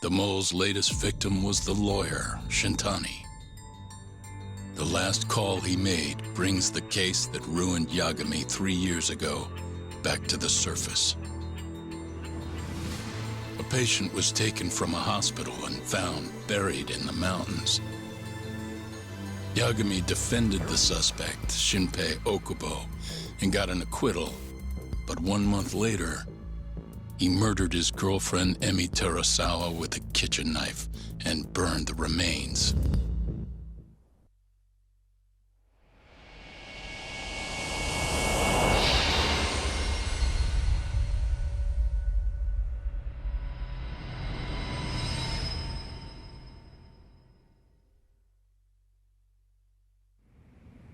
the mole's latest victim was the lawyer, Shintani. The last call he made brings the case that ruined Yagami 3 years ago back to the surface. A patient was taken from a hospital and found buried in the mountains. Yagami defended the suspect, Shinpei Okubo, and got an acquittal, but 1 month later, he murdered his girlfriend Emi Terasawa with a kitchen knife and burned the remains.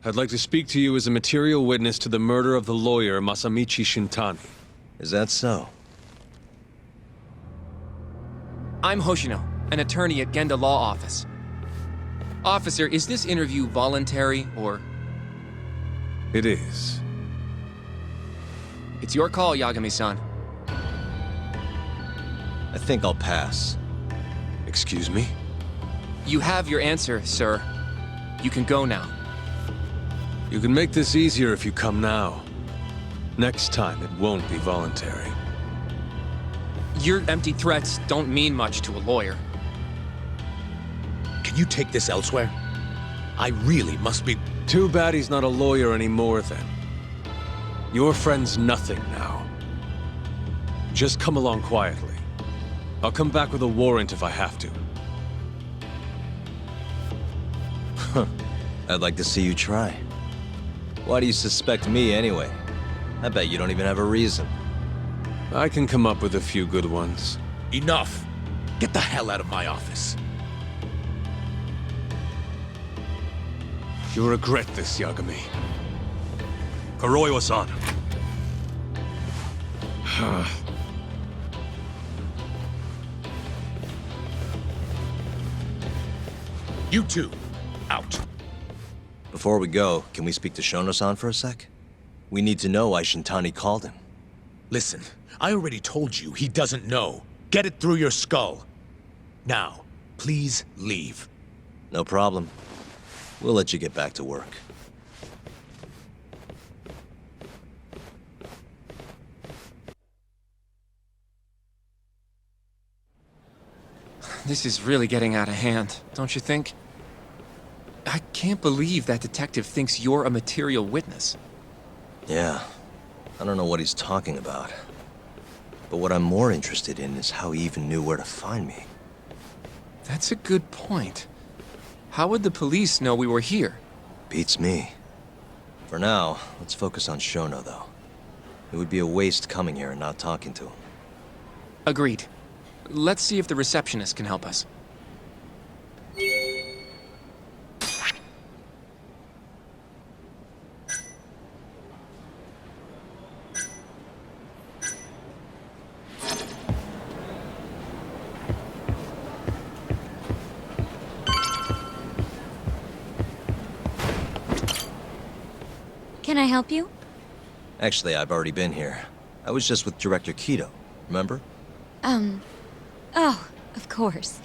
I'd like to speak to you as a material witness to the murder of the lawyer Masamichi Shintani. Is that so? I'm Hoshino, an attorney at Genda Law Office. Officer, is this interview voluntary, or...? It is. It's your call, Yagami-san. I think I'll pass. Excuse me? You have your answer, sir. You can go now. You can make this easier if you come now. Next time, it won't be voluntary. Your empty threats don't mean much to a lawyer. Can you take this elsewhere? I really must be... Too bad he's not a lawyer anymore, then. Your friend's nothing now. Just come along quietly. I'll come back with a warrant if I have to. I'd like to see you try. Why do you suspect me anyway? I bet you don't even have a reason. I can come up with a few good ones. Enough! Get the hell out of my office. You'll regret this, Yagami. Kuroiwa-san. You two, out. Before we go, can we speak to Shono-san for a sec? We need to know why Shintani called him. Listen, I already told you he doesn't know. Get it through your skull. Now, please leave. No problem. We'll let you get back to work. This is really getting out of hand, don't you think? I can't believe that detective thinks you're a material witness. Yeah. I don't know what he's talking about. But what I'm more interested in is how he even knew where to find me. That's a good point. How would the police know we were here? Beats me. For now, let's focus on Shono, though. It would be a waste coming here and not talking to him. Agreed. Let's see if the receptionist can help us. Can I help you? Actually, I've already been here. I was just with Director Kido, remember? Oh, of course.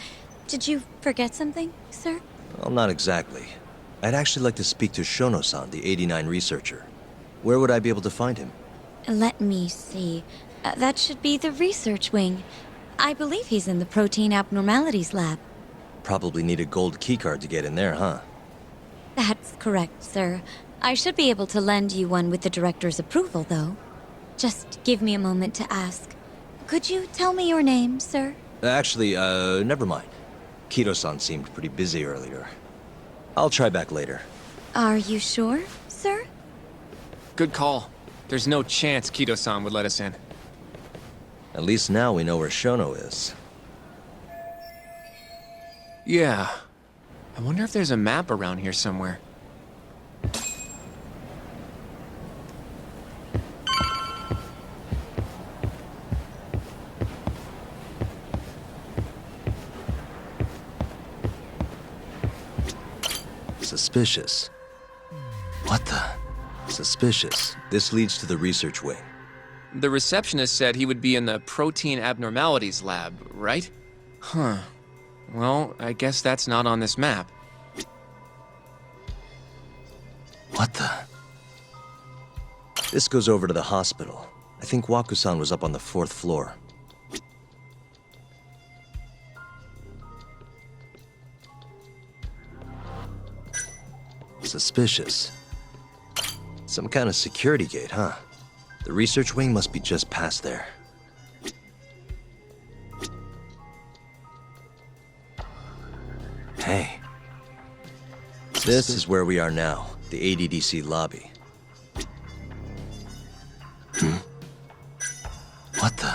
Did you forget something, sir? Well, not exactly. I'd actually like to speak to Shono-san, the 89 researcher. Where would I be able to find him? Let me see. That should be the research wing. I believe he's in the protein abnormalities lab. Probably need a gold keycard to get in there, huh? That's correct, sir. I should be able to lend you one with the director's approval, though. Just give me a moment to ask. Could you tell me your name, sir? Actually, never mind. Kido-san seemed pretty busy earlier. I'll try back later. Are you sure, sir? Good call. There's no chance Kido-san would let us in. At least now we know where Shono is. Yeah. I wonder if there's a map around here somewhere. Suspicious. What the? Suspicious. This leads to the research wing. The receptionist said he would be in the protein abnormalities lab, right? Well, I guess that's not on this map. What the? This goes over to the hospital. I think Waku-san was up on the 4th floor. Suspicious. Some kind of security gate, huh? The research wing must be just past there. Hey. This is where we are now, the ADDC lobby. What the?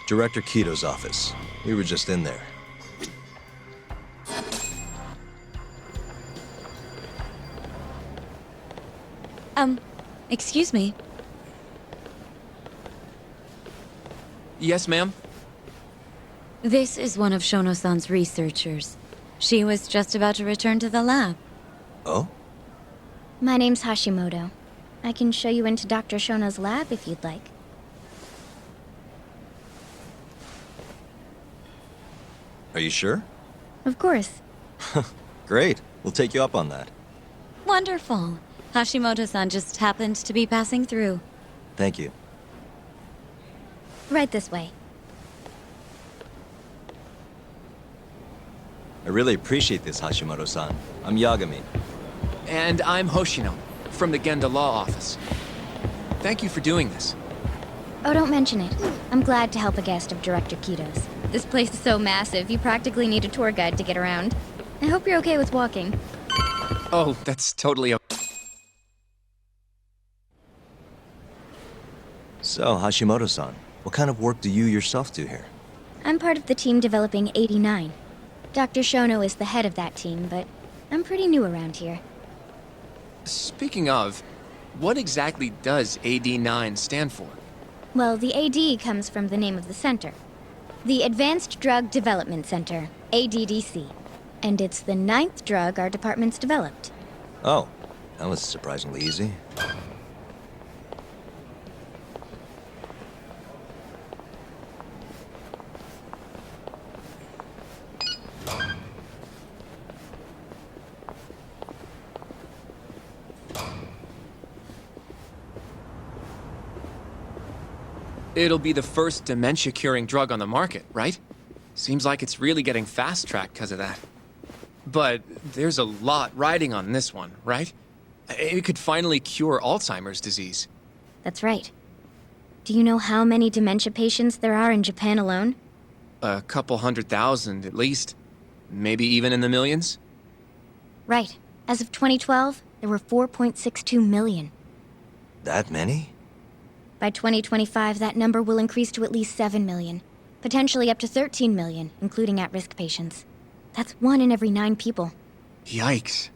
Director Kito's office. We were just in there. Excuse me. Yes, ma'am? This is one of Shono-san's researchers. She was just about to return to the lab. Oh? My name's Hashimoto. I can show you into Dr. Shono's lab if you'd like. Are you sure? Of course. Great. We'll take you up on that. Wonderful. Hashimoto-san just happened to be passing through. Thank you. Right this way. I really appreciate this, Hashimoto-san. I'm Yagami. And I'm Hoshino, from the Genda Law Office. Thank you for doing this. Oh, don't mention it. I'm glad to help a guest of Director Kito's. This place is so massive, you practically need a tour guide to get around. I hope you're okay with walking. Oh, that's totally okay. So, Hashimoto-san, what kind of work do you yourself do here? I'm part of the team developing 89. Dr. Shono is the head of that team, but I'm pretty new around here. Speaking of, what exactly does AD9 stand for? Well, the AD comes from the name of the center. The Advanced Drug Development Center, ADDC. And it's the 9th drug our department's developed. Oh, that was surprisingly easy. It'll be the first dementia-curing drug on the market, right? Seems like it's really getting fast-tracked because of that. But there's a lot riding on this one, right? It could finally cure Alzheimer's disease. That's right. Do you know how many dementia patients there are in Japan alone? A couple 100,000 at least. Maybe even in the millions? Right. As of 2012, there were 4.62 million. That many? By 2025, that number will increase to at least 7 million, potentially up to 13 million, including at-risk patients. That's 1 in every 9 people. Yikes.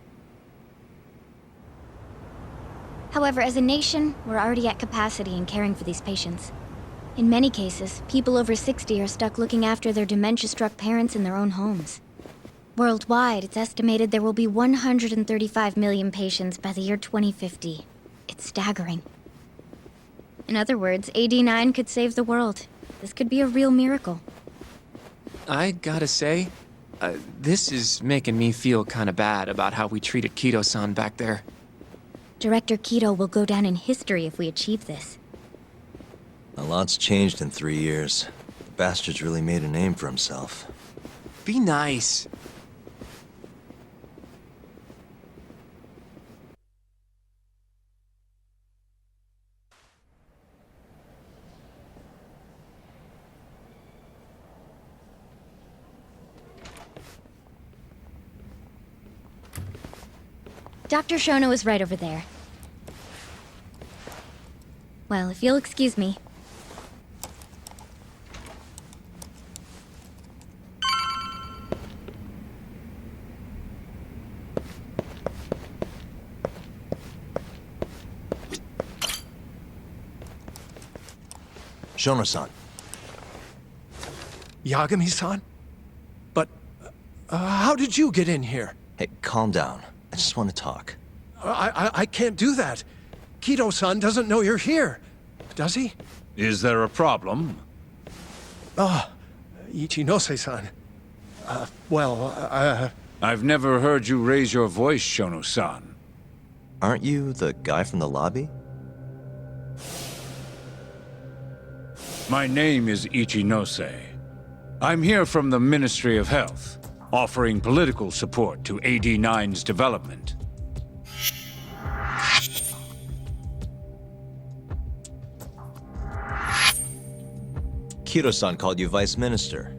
However, as a nation, we're already at capacity in caring for these patients. In many cases, people over 60 are stuck looking after their dementia-struck parents in their own homes. Worldwide, it's estimated there will be 135 million patients by the year 2050. It's staggering. In other words, AD9 could save the world. This could be a real miracle. I gotta say, this is making me feel kinda bad about how we treated Kito-san back there. Director Kito will go down in history if we achieve this. A lot's changed in 3 years. The bastard's really made a name for himself. Be nice. Dr. Shono is right over there. Well, if you'll excuse me. Shono-san. Yagami-san? But, how did you get in here? Hey, calm down. I just want to talk. I can't do that. Kito-san doesn't know you're here. Does he? Is there a problem? Ichinose-san. I've never heard you raise your voice, Shono-san. Aren't you the guy from the lobby? My name is Ichinose. I'm here from the Ministry of Health, offering political support to AD9's development. Kiro-san called you Vice Minister.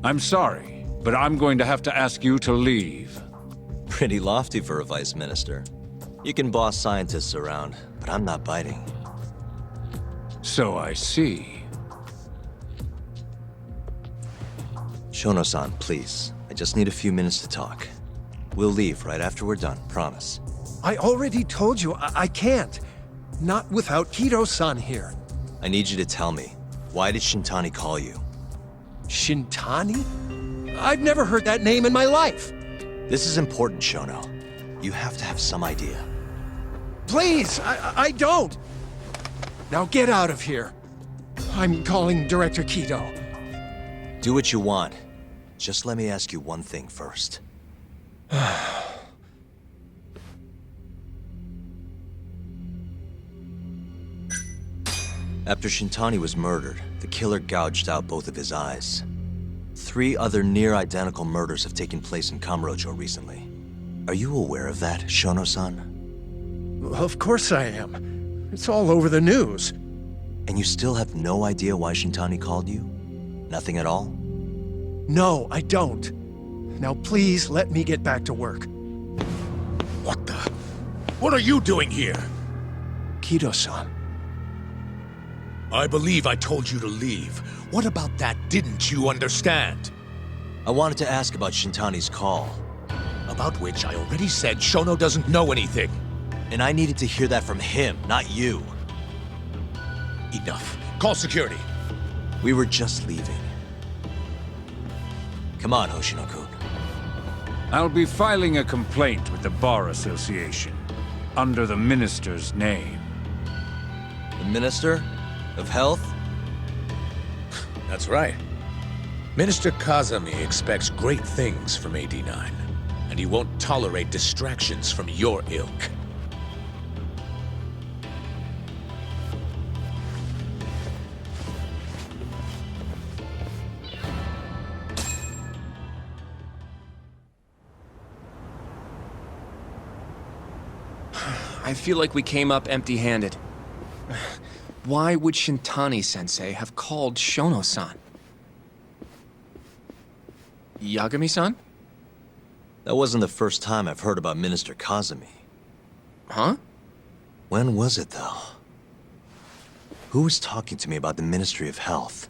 I'm sorry, but I'm going to have to ask you to leave. Pretty lofty for a Vice Minister. You can boss scientists around, but I'm not biting. So I see. Shono-san, please. I just need a few minutes to talk. We'll leave right after we're done, promise. I already told you I can't. Not without Kiro-san here. I need you to tell me, why did Shintani call you? Shintani? I've never heard that name in my life. This is important, Shono. You have to have some idea. Please, I don't. Now get out of here. I'm calling Director Kido. Do what you want. Just let me ask you one thing first. After Shintani was murdered, the killer gouged out both of his eyes. 3 other near-identical murders have taken place in Kamurocho recently. Are you aware of that, Shono-san? Of course I am. It's all over the news. And you still have no idea why Shintani called you? Nothing at all? No, I don't. Now please let me get back to work. What the? What are you doing here? Kido-san. I believe I told you to leave. What about that didn't you understand? I wanted to ask about Shintani's call. About which I already said Shono doesn't know anything. And I needed to hear that from him, not you. Enough. Call security. We were just leaving. Come on, Hoshino-kun. I'll be filing a complaint with the Bar Association, under the Minister's name. The Minister of Health? That's right. Minister Kazami expects great things from AD9, and he won't tolerate distractions from your ilk. I feel like we came up empty-handed. Why would Shintani-sensei have called Shono-san? Yagami-san? That wasn't the first time I've heard about Minister Kazami. Huh? When was it, though? Who was talking to me about the Ministry of Health?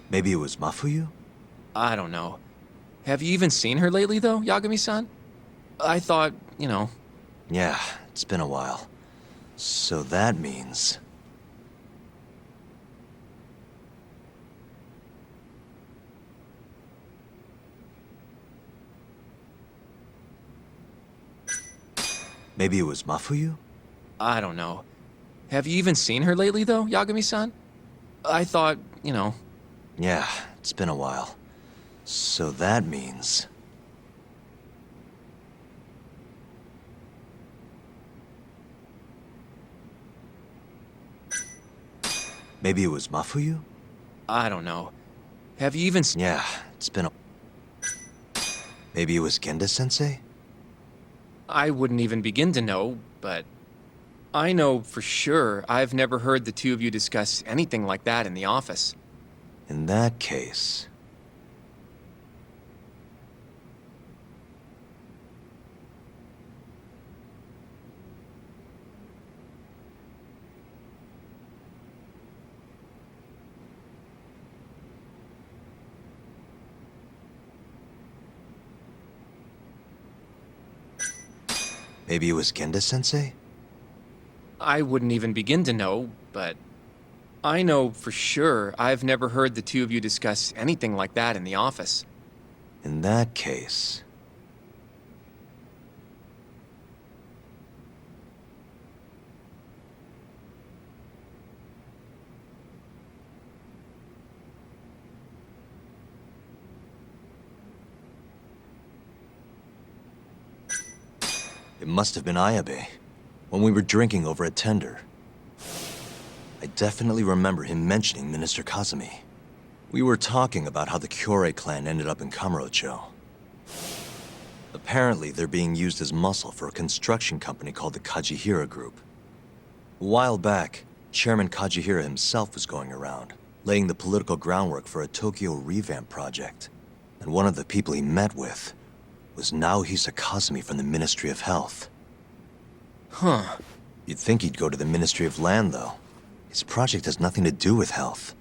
Maybe it was Mafuyu? I don't know. Have you even seen her lately, though, Yagami-san? I thought, you know... Yeah, it's been a while. So that means... Maybe it was Mafuyu? I don't know. Have you even seen her lately, though, Yagami-san? I thought, you know... Yeah, it's been a while. So that means... Maybe it was Mafuyu? I don't know. Have you even... Yeah, it's been a... Maybe it was Genda-sensei? I wouldn't even begin to know, but... I know for sure I've never heard the two of you discuss anything like that in the office. In that case... Maybe it was Genda-sensei? I wouldn't even begin to know, but... I know for sure I've never heard the two of you discuss anything like that in the office. In that case... It must have been Ayabe, when we were drinking over at Tender. I definitely remember him mentioning Minister Kazumi. We were talking about how the Kyorei clan ended up in Kamurocho. Apparently, they're being used as muscle for a construction company called the Kajihira Group. A while back, Chairman Kajihira himself was going around, laying the political groundwork for a Tokyo revamp project. And one of the people he met with was Naohisa Kazumi from the Ministry of Health. Huh. You'd think he'd go to the Ministry of Land, though. His project has nothing to do with health.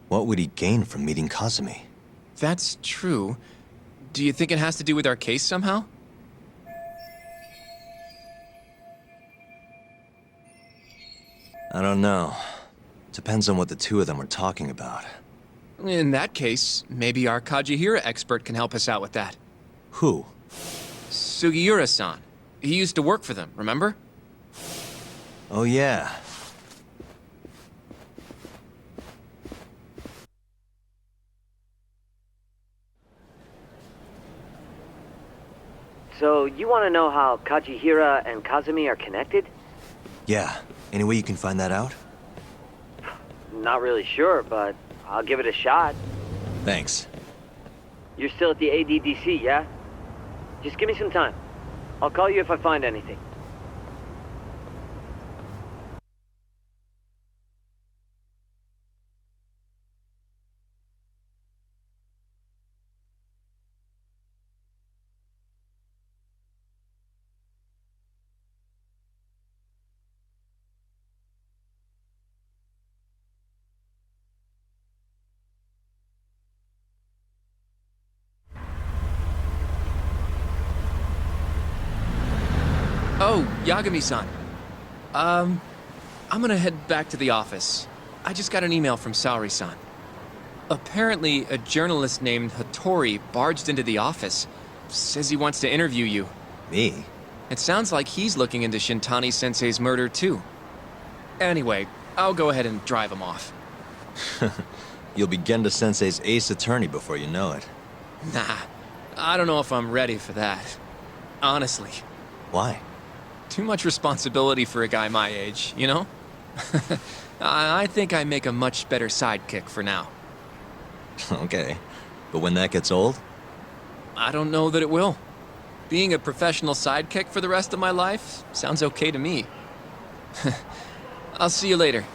What would he gain from meeting Kazumi? That's true. Do you think it has to do with our case somehow? I don't know. Depends on what the two of them were talking about. In that case, maybe our Kajihira expert can help us out with that. Who? Sugiura-san. He used to work for them, remember? Oh yeah. So, you want to know how Kajihira and Kazumi are connected? Yeah. Any way you can find that out? Not really sure, but I'll give it a shot. Thanks. You're still at the ADDC, yeah? Just give me some time. I'll call you if I find anything. Oh, Yagami-san. I'm gonna head back to the office. I just got an email from Saori-san. Apparently, a journalist named Hattori barged into the office. Says he wants to interview you. Me? It sounds like he's looking into Shintani-sensei's murder, too. Anyway, I'll go ahead and drive him off. You'll be Genda-sensei's ace attorney before you know it. Nah, I don't know if I'm ready for that. Honestly. Why? Too much responsibility for a guy my age, you know? I think I make a much better sidekick for now. Okay. But when that gets old? I don't know that it will. Being a professional sidekick for the rest of my life sounds okay to me. I'll see you later.